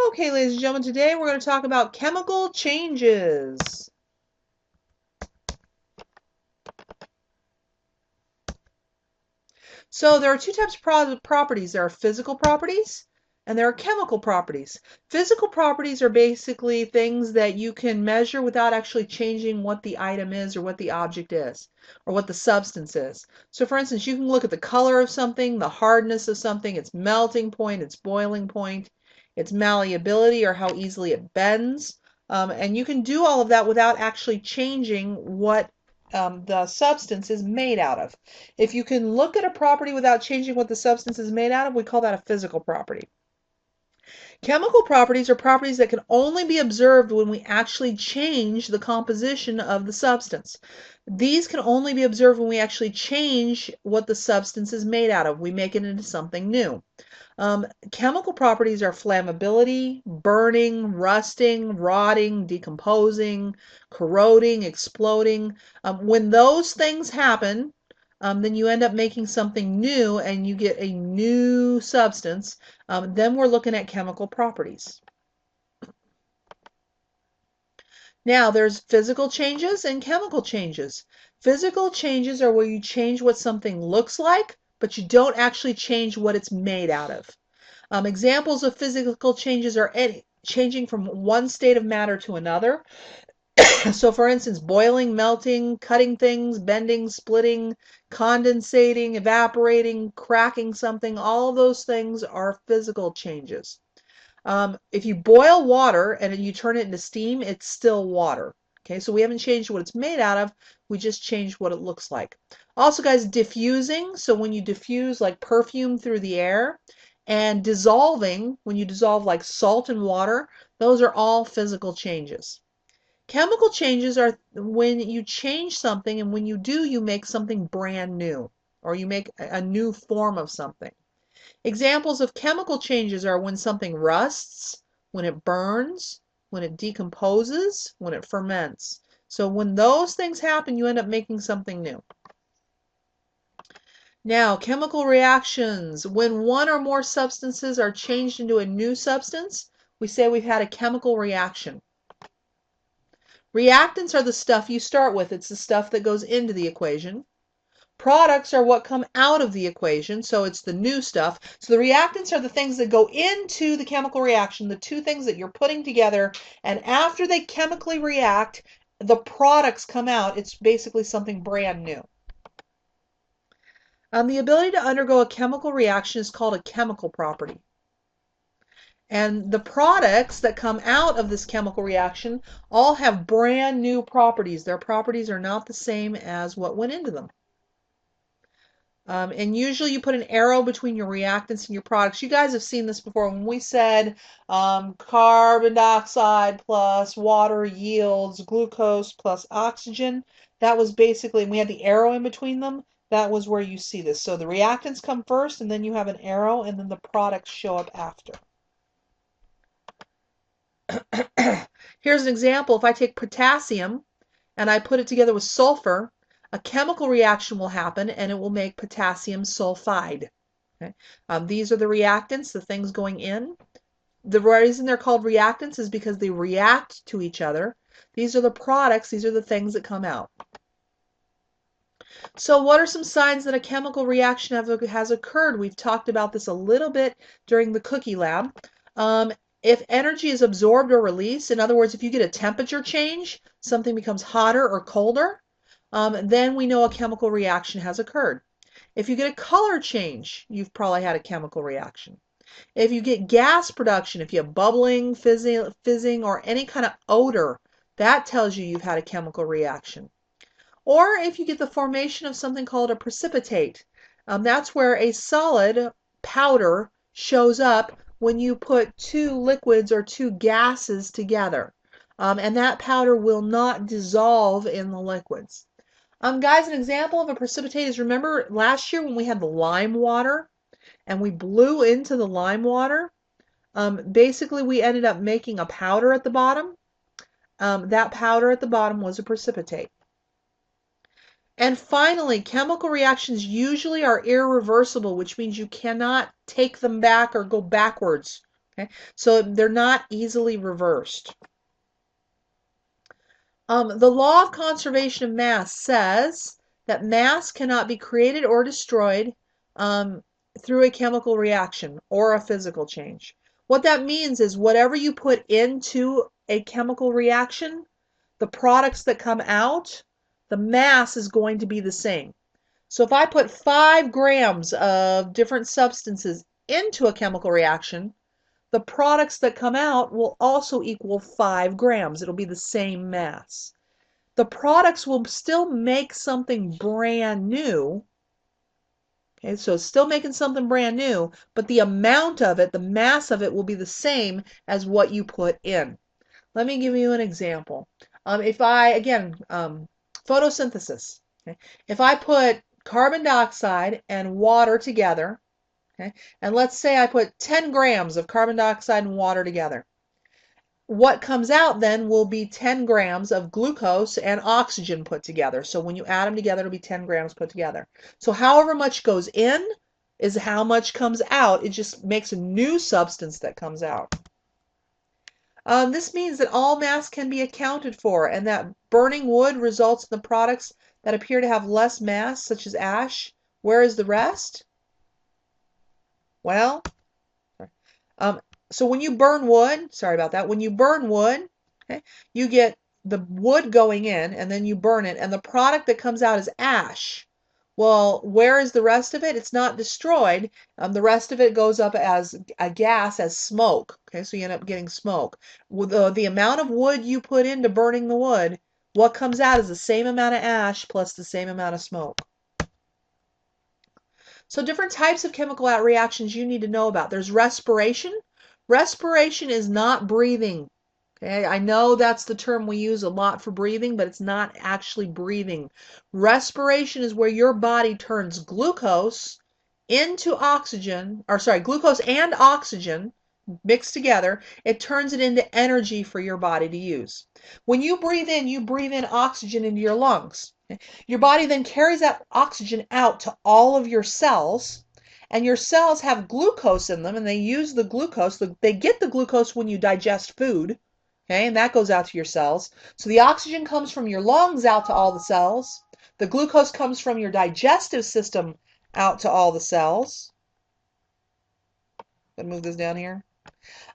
Okay, ladies and gentlemen, today we're going to talk about chemical changes. So there are two types of properties. There are physical properties and there are chemical properties. Physical properties are basically things that you can measure without actually changing what the item is or what the object is or what the substance is. So for instance, you can look at the color of something, the hardness of something, its melting point, its boiling point, its malleability or how easily it bends. And you can do all of that without actually changing what the substance is made out of. If you can look at a property without changing what the substance is made out of, we call that a physical property. Chemical properties are properties that can only be observed when we actually change the composition of the substance. These can only be observed when we actually change what the substance is made out of. We make it into something new. Chemical properties are flammability, burning, rusting, rotting, decomposing, corroding, exploding. When those things happen, then you end up making something new and you get a new substance. Then we're looking at chemical properties. Now, there's physical changes and chemical changes. Physical changes are where you change what something looks like, but you don't actually change what it's made out of. Examples of physical changes are changing from one state of matter to another. So for instance, boiling, melting, cutting things, bending, splitting, condensating, evaporating, cracking something, all of those things are physical changes. If you boil water and you turn it into steam, it's still water. Okay, so we haven't changed what it's made out of, we just changed what it looks like. Also, guys, diffusing, so when you diffuse like perfume through the air, and dissolving, when you dissolve like salt in water, those are all physical changes. Chemical changes are when you change something, and when you do, you make something brand new, or you make a new form of something. Examples of chemical changes are when something rusts, when it burns, when it decomposes, when it ferments. So when those things happen, you end up making something new. Now, chemical reactions. When one or more substances are changed into a new substance, we say we've had a chemical reaction. Reactants are the stuff you start with. It's the stuff that goes into the equation. Products are what come out of the equation, so it's the new stuff. So the reactants are the things that go into the chemical reaction, the two things that you're putting together, and after they chemically react, the products come out. It's basically something brand new. The ability to undergo a chemical reaction is called a chemical property. And the products that come out of this chemical reaction all have brand new properties. Their properties are not the same as what went into them. And usually you put an arrow between your reactants and your products. You guys have seen this before. When we said carbon dioxide plus water yields glucose plus oxygen, that was basically, and we had the arrow in between them, that was where you see this. So the reactants come first, and then you have an arrow, and then the products show up after. Here's an example. If I take potassium and I put it together with sulfur, a chemical reaction will happen and it will make potassium sulfide. Okay? These are the reactants, the things going in. The reason they're called reactants is because they react to each other. These are the products, these are the things that come out. So what are some signs that a chemical reaction has occurred? We've talked about this a little bit during the cookie lab. If energy is absorbed or released, in other words, if you get a temperature change, something becomes hotter or colder, then we know a chemical reaction has occurred. If you get a color change, you've probably had a chemical reaction. If you get gas production, if you have bubbling, fizzing, or any kind of odor, that tells you you've had a chemical reaction. Or if you get the formation of something called a precipitate, that's where a solid powder shows up when you put two liquids or two gases together. And that powder will not dissolve in the liquids. Guys, an example of a precipitate is, remember last year when we had the lime water and we blew into the lime water? Basically, we ended up making a powder at the bottom. That powder at the bottom was a precipitate. And finally, chemical reactions usually are irreversible, which means you cannot take them back or go backwards Okay, so they're not easily reversed. The law of conservation of mass says that mass cannot be created or destroyed through a chemical reaction or a physical change. What that means is whatever you put into a chemical reaction, the products that come out, the mass is going to be the same. So if I put 5 grams of different substances into a chemical reaction, the products that come out will also equal 5 grams. It'll be the same mass. The products will still make something brand new. Okay, so it's still making something brand new, but the amount of it, the mass of it will be the same as what you put in. Let me give you an example. Photosynthesis. Okay? If I put carbon dioxide and water together, okay, and let's say I put 10 grams of carbon dioxide and water together, what comes out then will be 10 grams of glucose and oxygen put together. So when you add them together, it'll be 10 grams put together. So however much goes in is how much comes out. It just makes a new substance that comes out. This means that all mass can be accounted for and that burning wood results in the products that appear to have less mass, such as ash. Where is the rest? Well, so when you burn wood, sorry about that, when you burn wood, okay, you get the wood going in and then you burn it and the product that comes out is ash. Well, where is the rest of it? It's not destroyed. The rest of it goes up as a gas, as smoke. Okay, so you end up getting smoke. With the amount of wood you put into burning the wood, what comes out is the same amount of ash plus the same amount of smoke. So different types of chemical reactions you need to know about. There's respiration. Respiration is not breathing. Okay, I know that's the term we use a lot for breathing, but it's not actually breathing. Respiration is where your body turns glucose into oxygen, or sorry, glucose and oxygen mixed together. It turns it into energy for your body to use. When you breathe in oxygen into your lungs. Your body then carries that oxygen out to all of your cells, and your cells have glucose in them, and they use the glucose. They get the glucose when you digest food, okay, and that goes out to your cells. So the oxygen comes from your lungs out to all the cells. The glucose comes from your digestive system out to all the cells. Let me move this down here.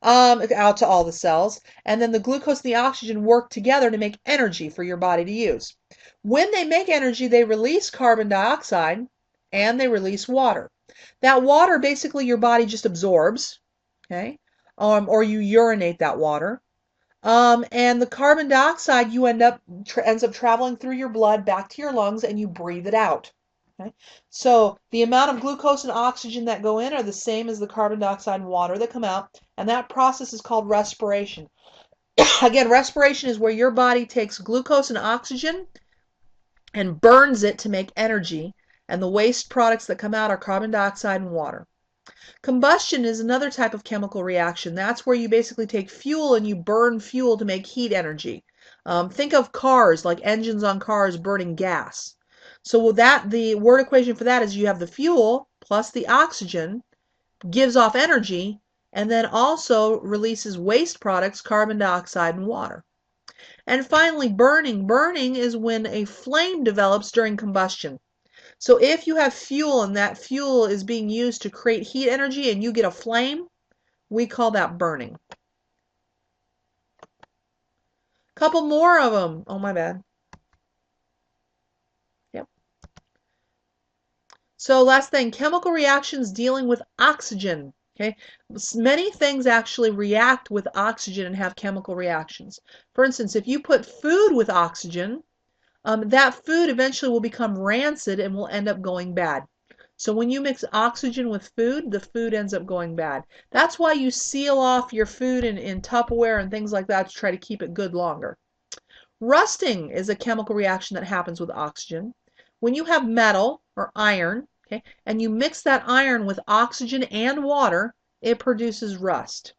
Out to all the cells, and then the glucose and the oxygen work together to make energy for your body to use. When they make energy, they release carbon dioxide and they release water. That water basically your body just absorbs, okay, or you urinate that water. And the carbon dioxide ends up traveling through your blood back to your lungs and you breathe it out. Okay? So the amount of glucose and oxygen that go in are the same as the carbon dioxide and water that come out, and that process is called respiration. Again, respiration is where your body takes glucose and oxygen and burns it to make energy, and the waste products that come out are carbon dioxide and water. Combustion is another type of chemical reaction. That's where you basically take fuel and you burn fuel to make heat energy. Think of cars, like engines on cars burning gas. So the word equation for that is you have the fuel plus the oxygen gives off energy and then also releases waste products, carbon dioxide and water. And finally, burning. Burning is when a flame develops during combustion. So if you have fuel and that fuel is being used to create heat energy and you get a flame, we call that burning. Couple more of them. Oh, my bad. Yep. So last thing, chemical reactions dealing with oxygen. Okay, many things actually react with oxygen and have chemical reactions. For instance, if you put food with oxygen, that food eventually will become rancid and will end up going bad. So when you mix oxygen with food, the food ends up going bad. That's why you seal off your food in Tupperware and things like that to try to keep it good longer. Rusting is a chemical reaction that happens with oxygen. When you have metal or iron, okay, and you mix that iron with oxygen and water, it produces rust.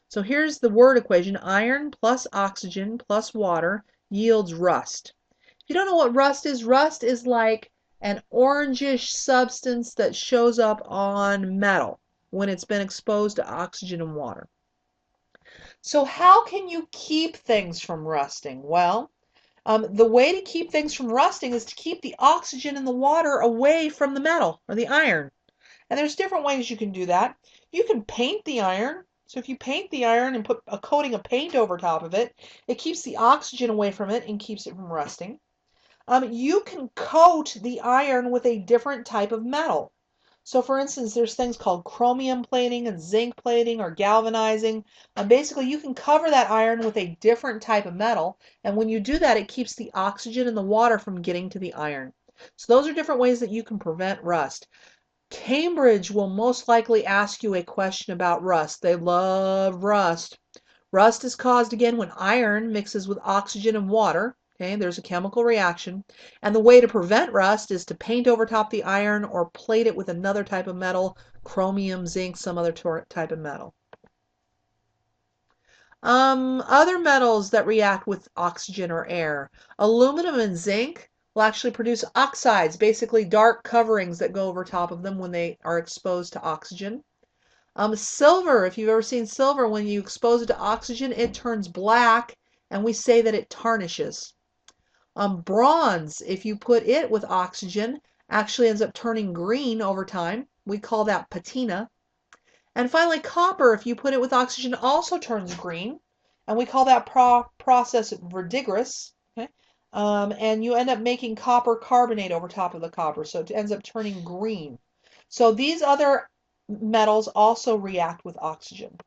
So here's the word equation. Iron plus oxygen plus water yields rust. If you don't know what rust is like an orangish substance that shows up on metal when it's been exposed to oxygen and water. So how can you keep things from rusting? Well, the way to keep things from rusting is to keep the oxygen in the water away from the metal or the iron. And there's different ways you can do that. You can paint the iron. So if you paint the iron and put a coating of paint over top of it, it keeps the oxygen away from it and keeps it from rusting. You can coat the iron with a different type of metal. So for instance, there's things called chromium plating and zinc plating or galvanizing. Basically, you can cover that iron with a different type of metal, and when you do that, it keeps the oxygen in the water from getting to the iron. So those are different ways that you can prevent rust. Cambridge will most likely ask you a question about rust. They love rust. Rust is caused again when iron mixes with oxygen and water. Okay, there's a chemical reaction. And the way to prevent rust is to paint over top the iron or plate it with another type of metal, chromium, zinc, some other type of metal. Other metals that react with oxygen or air. Aluminum and zinc will actually produce oxides, basically dark coverings that go over top of them when they are exposed to oxygen. Silver, if you've ever seen silver, when you expose it to oxygen, it turns black, and we say that it tarnishes. Bronze, if you put it with oxygen, actually ends up turning green over time. We call that patina. And finally, copper, if you put it with oxygen, also turns green, and we call that process verdigris. Okay? And you end up making copper carbonate over top of the copper, so it ends up turning green. So these other metals also react with oxygen.